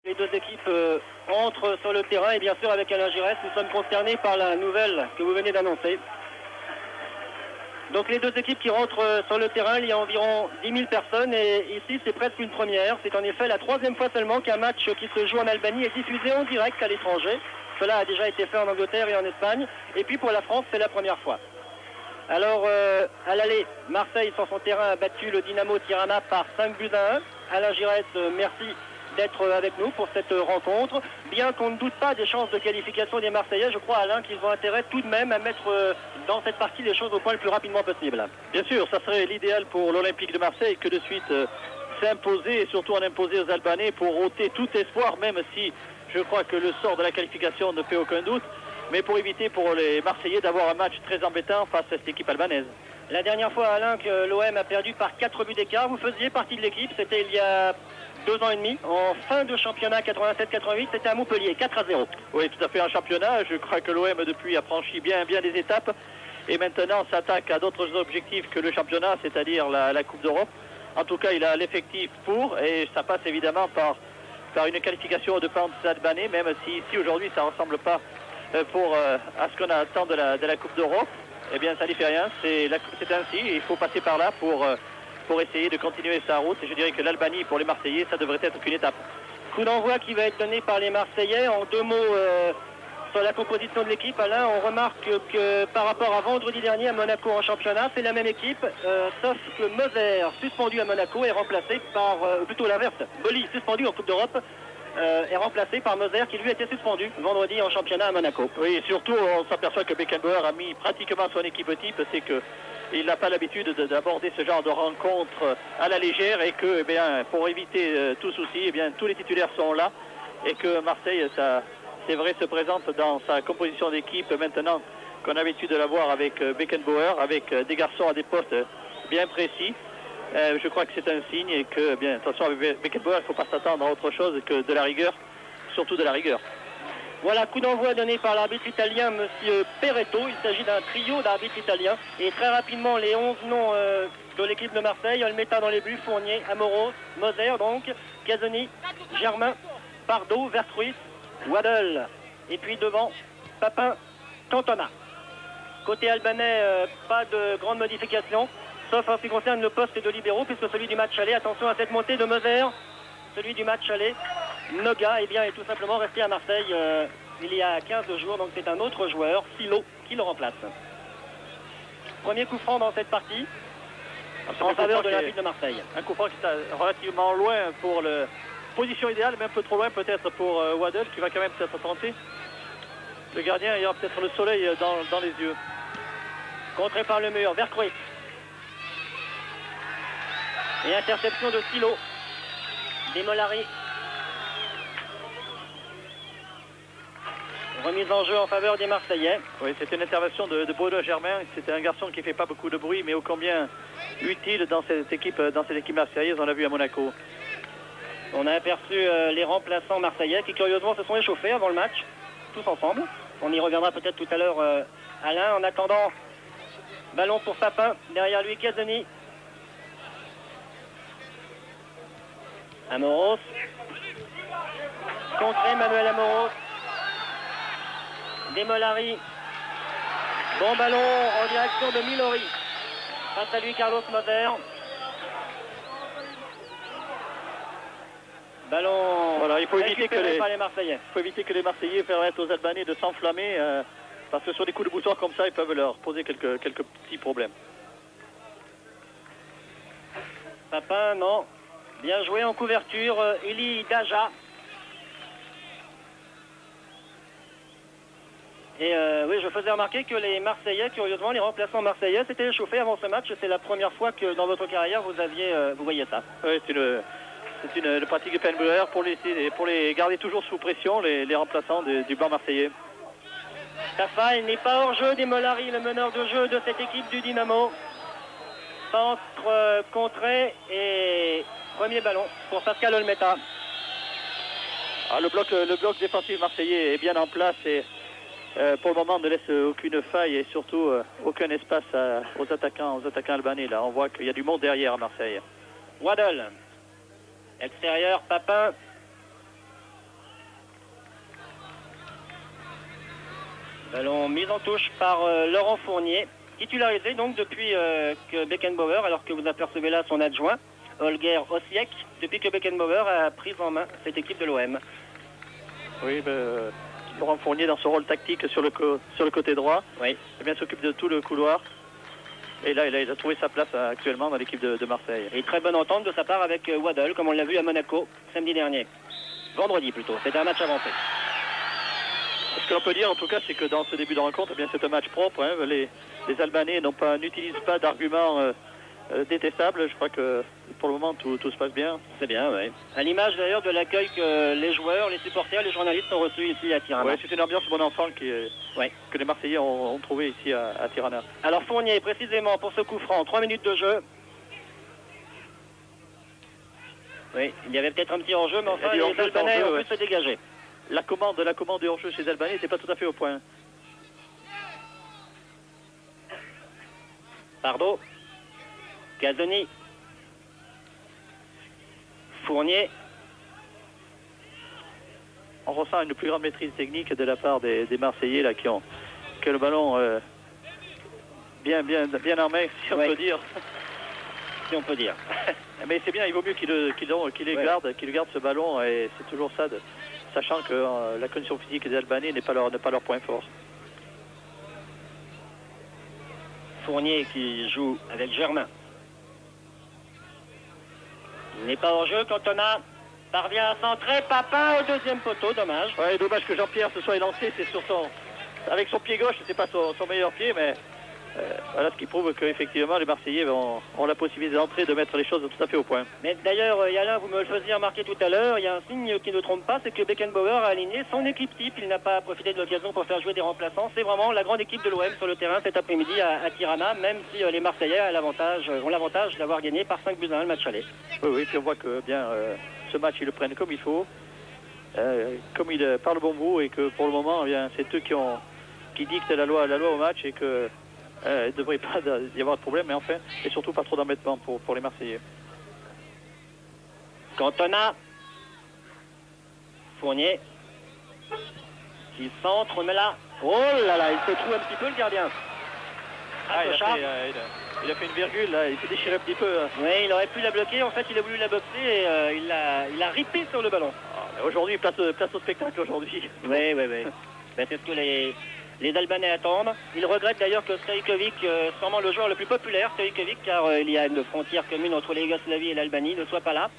Les deux équipes entrent sur le terrain et bien sûr avec Alain Giresse, nous sommes concernés par la nouvelle que vous venez d'annoncer. Donc les deux équipes qui rentrent sur le terrain, il y a environ 10 000 personnes et ici c'est presque une première. C'est en effet la troisième fois seulement qu'un match qui se joue en Albanie est diffusé en direct à l'étranger. Cela a déjà été fait en Angleterre et en Espagne. Et puis pour la France, c'est la première fois. Alors à l'aller, Marseille sur son terrain a battu le Dynamo Tirana par 5-1. Alain Giresse, merci d'être avec nous pour cette rencontre. Bien qu'on ne doute pas des chances de qualification des Marseillais, je crois, Alain, qu'ils ont intérêt tout de même à mettre dans cette partie les choses au point le plus rapidement possible. Bien sûr, ça serait l'idéal pour l'Olympique de Marseille que de suite s'imposer et surtout en imposer aux Albanais pour ôter tout espoir, même si je crois que le sort de la qualification ne fait aucun doute, mais pour éviter pour les Marseillais d'avoir un match très embêtant face à cette équipe albanaise. La dernière fois, Alain, que l'OM a perdu par 4 buts d'écart, vous faisiez partie de l'équipe, c'était il y a 2 ans et demi, en fin de championnat 87-88, c'était à Montpellier, 4-0. Oui, tout à fait, en championnat, je crois que l'OM depuis a franchi bien des étapes et maintenant s'attaque à d'autres objectifs que le championnat, c'est-à-dire la Coupe d'Europe. En tout cas, il a l'effectif pour et ça passe évidemment par une qualification aux dépens des Albanais, même si ici aujourd'hui ça ne ressemble pas à ce qu'on attend de la Coupe d'Europe. Eh bien, ça n'y fait rien, c'est ainsi, il faut passer par là pour essayer de continuer sa route. Et je dirais que l'Albanie, pour les Marseillais, ça devrait être qu'une étape. Coup d'envoi qui va être donné par les Marseillais. En 2 mots sur la composition de l'équipe, Alain, on remarque que par rapport à vendredi dernier à Monaco en championnat, c'est la même équipe, sauf que Moser, suspendu à Monaco, est remplacé par, plutôt l'inverse, Boli, suspendu en Coupe d'Europe, est remplacé par Moser qui lui était suspendu vendredi en championnat à Monaco. Oui, et surtout on s'aperçoit que Beckenbauer a mis pratiquement son équipe type, c'est qu'il n'a pas l'habitude d'aborder ce genre de rencontre à la légère et que, eh bien, pour éviter tout souci, eh bien, tous les titulaires sont là et que Marseille, c'est vrai, se présente dans sa composition d'équipe maintenant qu'on a l'habitude de la voir avec Beckenbauer, avec des garçons à des postes bien précis. Je crois que c'est un signe et que, bien, attention, avec Beckenbauer, il ne faut pas s'attendre à autre chose que de la rigueur, surtout de la rigueur. Voilà, coup d'envoi donné par l'arbitre italien, monsieur Perretto. Il s'agit d'un trio d'arbitres italiens. Et très rapidement, les 11 noms de l'équipe de Marseille, Olmeta dans les buts, Fournier, Amoros, Moser, donc, Casoni, Germain, Pardo, Vertruis, Waddle. Et puis devant, Papin, Cantona. Côté albanais, pas de grande modification, sauf en ce qui concerne le poste de libéraux, puisque celui du match aller, attention à cette montée de Moser, celui du match aller, Noga, eh bien, est tout simplement resté à Marseille il y a 15 jours, donc c'est un autre joueur, Silo, qui le remplace. Premier coup franc dans cette partie, en faveur de l'Olympique de Marseille. Un coup franc qui est relativement loin pour la position idéale, mais un peu trop loin peut-être pour Waddle, qui va quand même peut-être tenter. Le gardien ayant peut-être le soleil dans les yeux. Contré par le mur, Vercruis. Et interception de Silo. Demolari. Remise en jeu en faveur des Marseillais. Oui, c'était une intervention de Bruno Germain. C'était un garçon qui ne fait pas beaucoup de bruit, mais ô combien utile dans cette équipe marseillaise. On l'a vu à Monaco. On a aperçu les remplaçants marseillais qui curieusement se sont échauffés avant le match, tous ensemble. On y reviendra peut-être tout à l'heure, Alain. En attendant, ballon pour Papin. Derrière lui, Casoni. Amoros. Contré, Manuel Amoros. Demolari. Bon ballon en direction de Milori. Face à lui, Carlos Moser. Ballon. Voilà, il faut éviter que les Marseillais permettent aux Albanais de s'enflammer parce que sur des coups de boutoir comme ça, ils peuvent leur poser quelques petits problèmes. Papin, non. Bien joué en couverture, Eli Daja. Et oui, je faisais remarquer que les Marseillais, curieusement, les remplaçants marseillais s'étaient échauffés avant ce match. C'est la première fois que dans votre carrière, vous voyez ça. Oui, c'est une pratique de Beckenbauer pour les garder toujours sous pression, les remplaçants du banc marseillais. Tafa, il n'est pas hors jeu. Demolari, le meneur de jeu de cette équipe du Dynamo. Centre contré et premier ballon pour Pascal Olmeta. Ah, le bloc défensif marseillais est bien en place et pour le moment ne laisse aucune faille et surtout aucun espace aux attaquants albanais. Là, on voit qu'il y a du monde derrière à Marseille. Waddle. Extérieur, Papin. Ballon mis en touche par Laurent Fournier, titularisé donc depuis que Beckenbauer, alors que vous apercevez là son adjoint, Holger Osiek, depuis que Beckenbauer a pris en main cette équipe de l'OM. Oui, Laurent Fournier dans son rôle tactique sur le côté droit, oui. Eh bien, s'occupe de tout le couloir. Et là, il a trouvé sa place actuellement dans l'équipe de Marseille. Et très bonne entente de sa part avec Waddle, comme on l'a vu à Monaco samedi dernier. Vendredi plutôt, c'était un match avancé. Ce que l'on peut dire en tout cas, c'est que dans ce début de rencontre, eh bien, c'est un match propre. Hein. Les Albanais n'utilisent pas d'arguments détestables. Je crois que pour le moment, tout se passe bien. C'est bien, oui. À l'image d'ailleurs de l'accueil que les joueurs, les supporters, les journalistes ont reçu ici à Tirana. Oui, c'est une ambiance bon enfant que les Marseillais ont trouvé ici à Tirana. Alors Fournier, précisément pour ce coup franc, 3 minutes de jeu. Oui, il y avait peut-être un petit hors-jeu, mais enfin les Albanais ont pu se dégager. La commande de hors-jeu chez les Albanais n'était pas tout à fait au point. Pardo. Casoni. Fournier. On ressent une plus grande maîtrise technique de la part des Marseillais là, qui ont le ballon bien en main, si on peut dire. Si on peut dire. Mais c'est bien, il vaut mieux qu'il garde ce ballon, et c'est toujours ça, sachant que la condition physique des Albanais n'est pas leur point fort. Fournier qui joue avec Germain. Il n'est pas hors jeu. Cantona parvient à centrer. Papin au deuxième poteau, dommage. Ouais, dommage que Jean-Pierre se soit élancé, c'est avec son pied gauche, c'est pas son meilleur pied, mais voilà ce qui prouve qu'effectivement les Marseillais ont la possibilité d'entrer, de mettre les choses tout à fait au point. Mais d'ailleurs, Yalin, vous me le faisiez remarquer tout à l'heure, il y a un signe qui ne trompe pas, c'est que Beckenbauer a aligné son équipe type. Il n'a pas profité de l'occasion pour faire jouer des remplaçants. C'est vraiment la grande équipe de l'OM sur le terrain cet après-midi à Tirana, même si les Marseillais ont l'avantage d'avoir gagné par 5-1 le match aller. Oui, puis on voit que bien ce match, ils le prennent comme il faut, comme il parle le bon bout, et que pour le moment, bien, c'est eux qui dictent la loi au match, et que il ne devrait pas y avoir de problème, mais enfin, et surtout pas trop d'embêtement pour les Marseillais. Cantona. Fournier. Qui centre, mais là. Oh là là, il se trouve un petit peu le gardien. Il a fait une virgule, là, il s'est déchiré un petit peu. Oui, il aurait pu la bloquer, en fait il a voulu la boxer et il a ripé sur le ballon. Aujourd'hui, place au spectacle aujourd'hui. Oui. Ben, c'est ce que les Albanais attendent. Ils regrettent d'ailleurs que Stojkovic, sûrement le joueur le plus populaire, Stojkovic, car il y a une frontière commune entre la Yougoslavie et l'Albanie, ne soit pas là.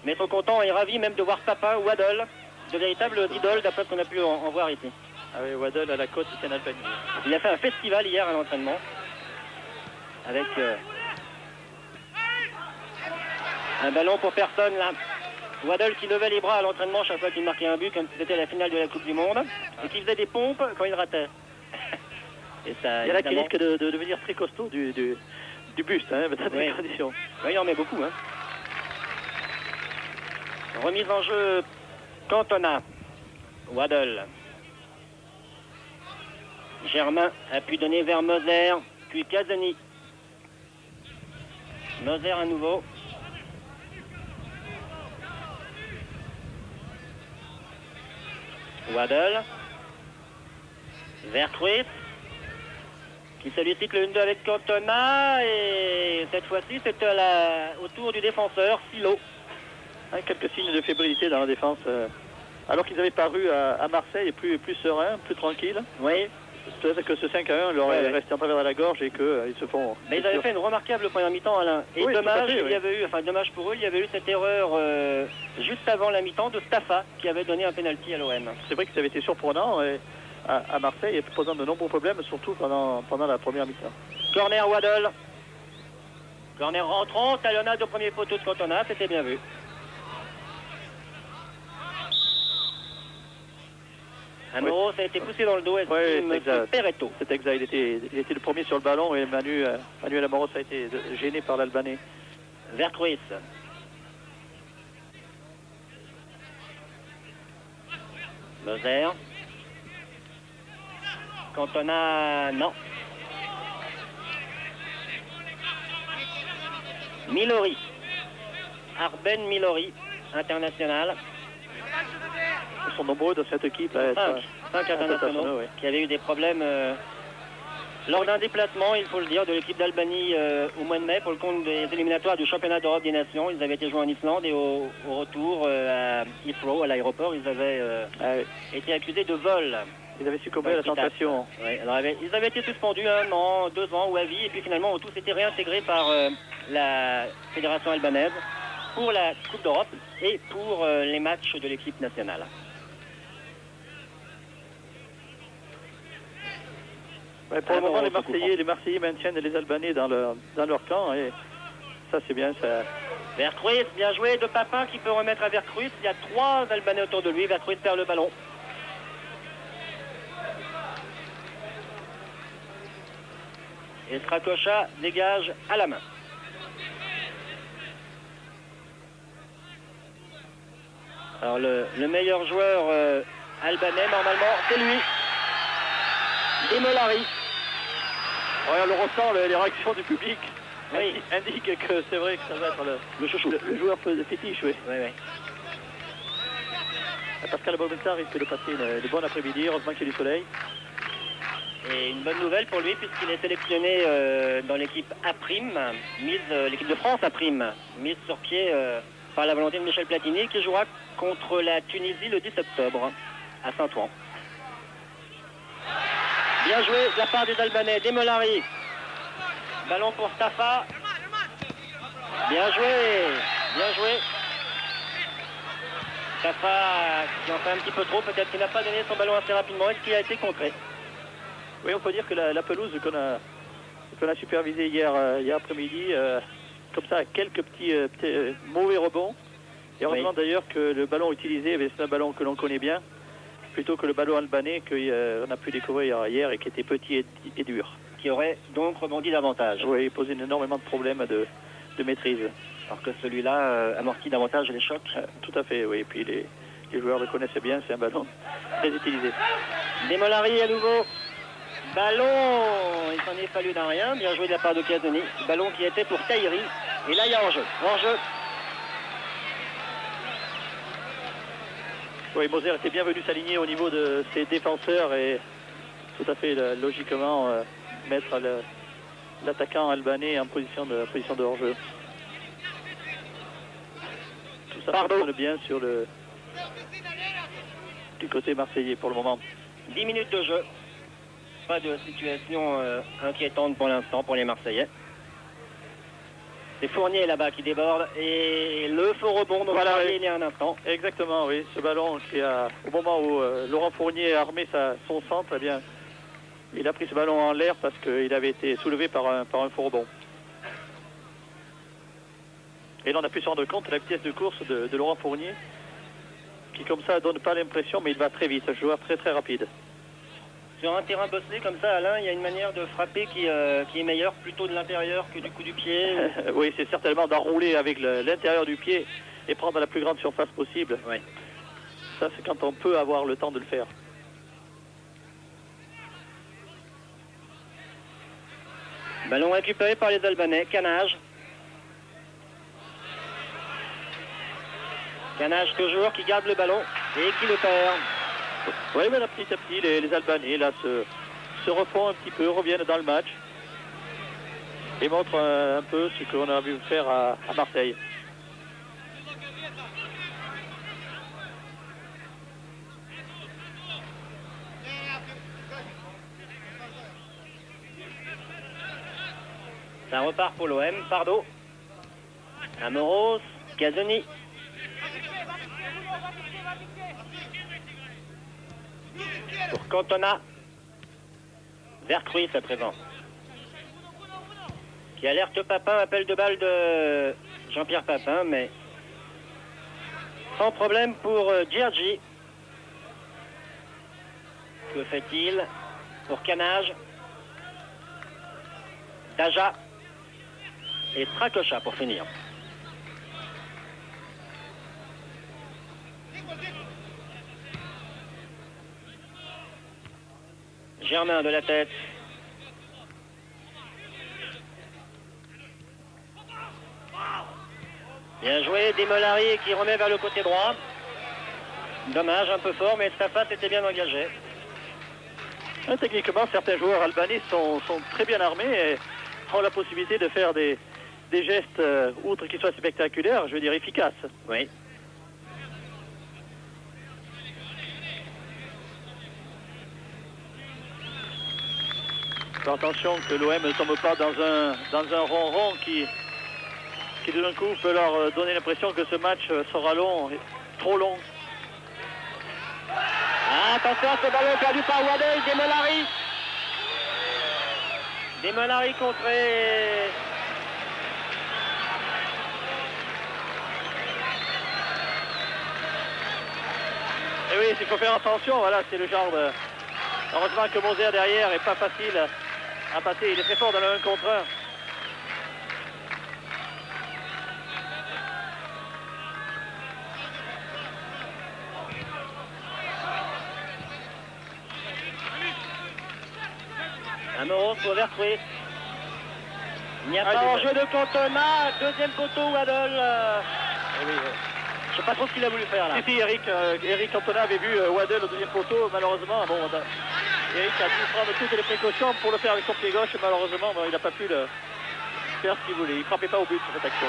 Mais sont contents et ravis même de voir Papin ou Waddle, de véritables idoles d'après ce qu'on a pu en voir ici. Ah oui, Waddle à la côte ici en Albanie. Il a fait un festival hier à l'entraînement avec un ballon pour personne là. Waddle qui levait les bras à l'entraînement chaque fois qu'il marquait un but, comme si c'était la finale de la Coupe du Monde, et qui faisait des pompes quand il ratait. Et ça, il y a là qui risque de devenir très costaud du buste, hein, dans des conditions. Oui, il en met beaucoup. Hein. Remise en jeu, Cantona. Waddle. Germain a pu donner vers Moser, puis Casoni. Moser à nouveau. Waddle. Vertruis. Qui sollicite le 1-2 avec Cantona. Et cette fois-ci, c'est au tour du défenseur, Silo. Quelques signes de fébrilité dans la défense. Alors qu'ils avaient paru à Marseille plus sereins, plus tranquilles. Oui. Peut-être que ce 5-1 leur est resté en travers de la gorge et qu'ils se font... Mais ils avaient fait une remarquable première mi-temps, Alain. Et oui, dommage, il y avait eu, dommage pour eux, il y avait eu cette erreur juste avant la mi-temps de Staffa qui avait donné un pénalty à l'OM. C'est vrai que ça avait été surprenant à Marseille et posant de nombreux problèmes, surtout pendant la première mi-temps. Corner Waddle. Corner rentrant, talonnade au premier poteau de Cantona, c'était bien vu. Amoro, ça a été poussé dans le dos, Peretto. C'est exact, il était le premier sur le ballon et Manuel Amoros a été gêné par l'Albanais. Vertruis. Moser. Cantona, non. Milori. Arben Milori, international. sont nombreux dans cette équipe. Cinq internationaux qui avaient eu des problèmes lors d'un déplacement, il faut le dire, de l'équipe d'Albanie au mois de mai pour le compte des éliminatoires du championnat d'Europe des Nations. Ils avaient été joués en Islande et au retour à Heathrow, à l'aéroport, ils avaient été accusés de vol. Ils avaient succombé à la tentation. Oui, alors ils avaient été suspendus 1 an, 2 ans ou à vie, et puis finalement ont tous été réintégrés par la fédération albanaise pour la Coupe d'Europe et pour les matchs de l'équipe nationale. Ouais, pour le moment, les Marseillais maintiennent les Albanais dans leur camp, et ça c'est bien. Ça... Vercruis, bien joué de Papin qui peut remettre à Vercruis. Il y a 3 Albanais autour de lui. Vercruis perd le ballon. Et Stracocha dégage à la main. Alors le meilleur joueur albanais, normalement, c'est lui. Demolari. Ouais, on le ressent, les réactions du public indiquent que c'est vrai que ça va être le chouchou. Le joueur fétiche, oui. Oui. Pascal Bobetta risque de passer une bonne après-midi, heureusement qu'il y a du soleil. Et une bonne nouvelle pour lui puisqu'il est sélectionné dans l'équipe A', l'équipe de France A', mise sur pied par la volonté de Michel Platini, qui jouera contre la Tunisie le 10 octobre à Saint-Ouen. Bien joué de la part des Albanais. Demolari. Ballon pour Stafa. Bien joué. Stafa qui en fait un petit peu trop. Peut-être qu'il n'a pas donné son ballon assez rapidement. Est-ce qu'il a été contré? Oui, on peut dire que la pelouse qu'on a supervisée hier après-midi, comme ça, quelques petits mauvais rebonds. Et heureusement d'ailleurs que le ballon utilisé, c'est un ballon que l'on connaît bien, plutôt que le ballon albanais qu'on a pu découvrir hier et qui était petit et dur. Qui aurait donc rebondi davantage. Oui, il posait énormément de problèmes de maîtrise. Alors que celui-là amortit davantage les chocs. Tout à fait, oui. Et puis les joueurs le connaissent bien, c'est un ballon très utilisé. Demolari à nouveau. Ballon, il s'en est fallu d'un rien. Bien joué de la part de Casoni. Ballon qui était pour Tahiri. Et là, il y a hors-jeu. Oui, Moser était bien venu s'aligner au niveau de ses défenseurs et tout à fait logiquement mettre l'attaquant albanais en position de hors-jeu. Tout ça fonctionne bien du côté marseillais pour le moment. 10 minutes de jeu. Pas de situation inquiétante pour l'instant pour les Marseillais. C'est Fournier là-bas qui déborde et le faux rebond dont voilà, il y a un instant. Exactement, oui. Ce ballon qui au moment où Laurent Fournier a armé son centre, eh bien, il a pris ce ballon en l'air parce qu'il avait été soulevé par un faux rebond. Et là, on a pu se rendre compte de la vitesse de course de Laurent Fournier, qui comme ça donne pas l'impression, mais il va très vite, un joueur très très rapide. Sur un terrain bosselé comme ça, Alain, il y a une manière de frapper qui est meilleure plutôt de l'intérieur que du coup du pied. Oui, c'est certainement d'enrouler avec l'intérieur du pied et prendre la plus grande surface possible. Oui. Ça, c'est quand on peut avoir le temps de le faire. Ballon récupéré par les Albanais. Canage. Canage toujours qui garde le ballon et qui le perd. Oui, mais là, petit à petit, les Albanais là, se refont un petit peu, reviennent dans le match et montrent un peu ce qu'on a vu faire à Marseille. Ça repart pour l'OM. Pardo. Amoros. Casoni. Pour Cantona. Vercruis à présent. Qui alerte Papin, appel de balle de Jean-Pierre Papin, mais sans problème pour Djergi. Que fait-il pour Canage? Daja et Stracocha pour finir. Germain de la tête. Bien joué, Demolari qui remet vers le côté droit. Dommage, un peu fort, mais Staffa était bien engagé. Techniquement, certains joueurs albanais sont très bien armés et ont la possibilité de faire des gestes, outre qu'ils soient spectaculaires, je veux dire efficaces. Oui. Faire attention que l'OM ne tombe pas dans un ronron qui tout d'un coup peut leur donner l'impression que ce match sera long, trop long. Attention, ce ballon perdu par Waddell, Demolari. Demolari contré. Et oui, il faut faire attention, voilà, c'est le genre de... Heureusement que Moser derrière est pas facile à passer, il est très fort dans le 1 contre 1. Amoros pour Vercruit. Il n'y a pas en jeu de Cantona. Deuxième poteau, Waddell. Oui, je sais pas trop ce qu'il a voulu faire là. Si, Eric Cantona avait vu Waddell au deuxième poteau. Malheureusement, bon, Eric a dû prendre toutes les précautions pour le faire avec son pied gauche. Et malheureusement, bon, il n'a pas pu faire ce qu'il voulait. Il ne frappait pas au but sur cette action.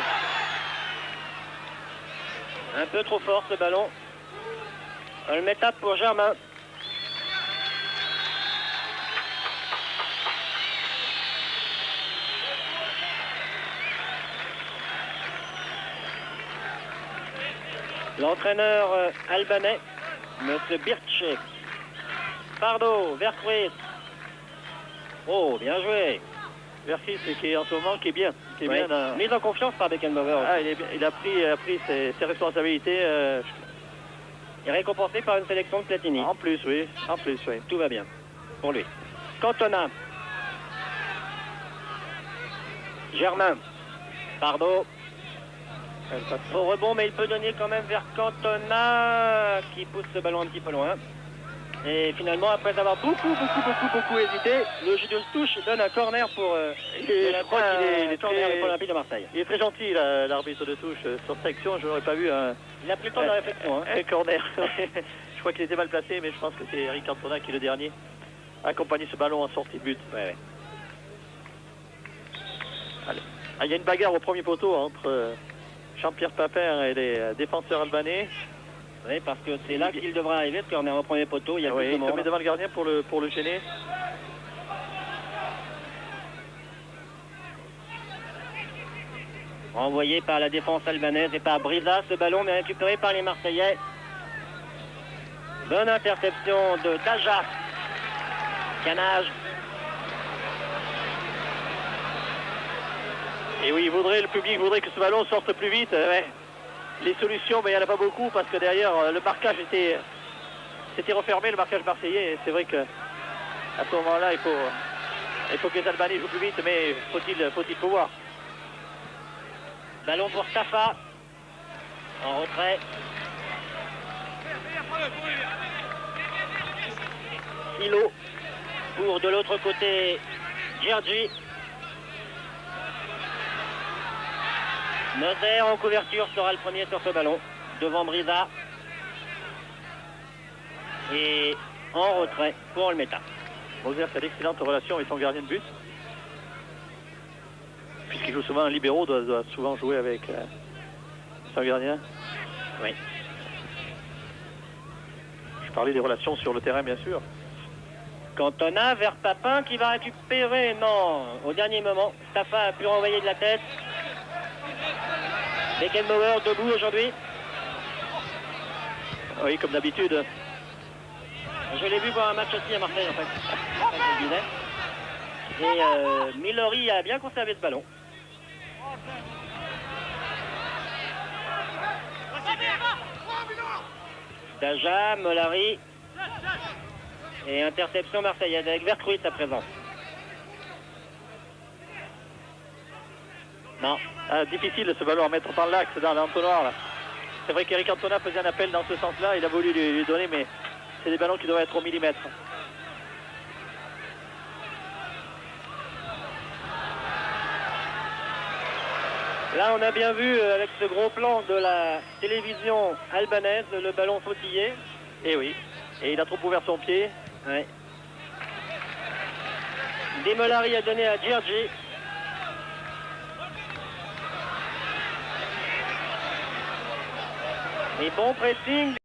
Un peu trop fort ce ballon. Le métape pour Germain. L'entraîneur albanais, M. Birche. Pardo, Vercruit. Oh, bien joué. Vercruit, qui est en ce moment, qui est bien. Bien mise en confiance par Beckenbauer. Ah, il a pris ses responsabilités. Et récompensé par une sélection de Platini. En plus, oui. Tout va bien pour lui. Cantona. Germain. Pardo. Au rebond, mais il peut donner quand même vers Cantona qui pousse ce ballon un petit peu loin. Et finalement, après avoir beaucoup hésité, le jeu de touche donne un corner pour je crois qu'il est très Olympique de Marseille. Il est très gentil, l'arbitre de touche. Sur cette action, je n'aurais pas vu un... Il a plus le temps de la réflexion. Un corner. Je crois qu'il était mal placé, mais je pense que c'est Eric Cantona qui est le dernier a accompagné ce ballon en sortie de but. Ouais. Allez. Ah, il y a une bagarre au premier poteau entre Jean-Pierre Papin et les défenseurs albanais. Oui, parce que c'est là qu'il devra arriver, parce qu'on est au premier poteau, il y a plus de il se met devant le gardien pour le gêner. Renvoyé par la défense albanaise et par Brisa, ce ballon mais récupéré par les Marseillais. Bonne interception de Daja. Canage. Et oui, le public voudrait que ce ballon sorte plus vite. Ouais. Les solutions, mais il n'y en a pas beaucoup parce que derrière, le marquage s'était refermé, le marquage marseillais. Et c'est vrai qu'à ce moment-là, il faut que les Albanais jouent plus vite, mais faut-il pouvoir. Ballon pour Staffa. En retrait. Silo. Pour de l'autre côté, Giorgi. Moser en couverture sera le premier sur ce ballon, devant Brisa. Et en retrait pour le méta. Moser a d'excellentes relations avec son gardien de but. Puisqu'il joue souvent un libéraux, doit souvent jouer avec son gardien. Oui. Je parlais des relations sur le terrain, bien sûr. Cantona vers Papin qui va récupérer. Non, au dernier moment, Staffa a pu renvoyer de la tête. Beckenbauer debout aujourd'hui. Oui, comme d'habitude. Je l'ai vu voir un match aussi à Marseille en fait. Et Milori a bien conservé ce ballon. Daja, Molari. Et interception marseillaise avec Vercruit à présent. Non. Difficile ce ballon à mettre dans l'axe, dans l'entonnoir. C'est vrai qu'Eric Cantona faisait un appel dans ce sens-là. Il a voulu lui donner, mais c'est des ballons qui doivent être au millimètre. Là, on a bien vu avec ce gros plan de la télévision albanaise le ballon sautiller. Et oui. Et il a trop ouvert son pied. Ouais. Demolari a donné à Giergi. Et bon pressing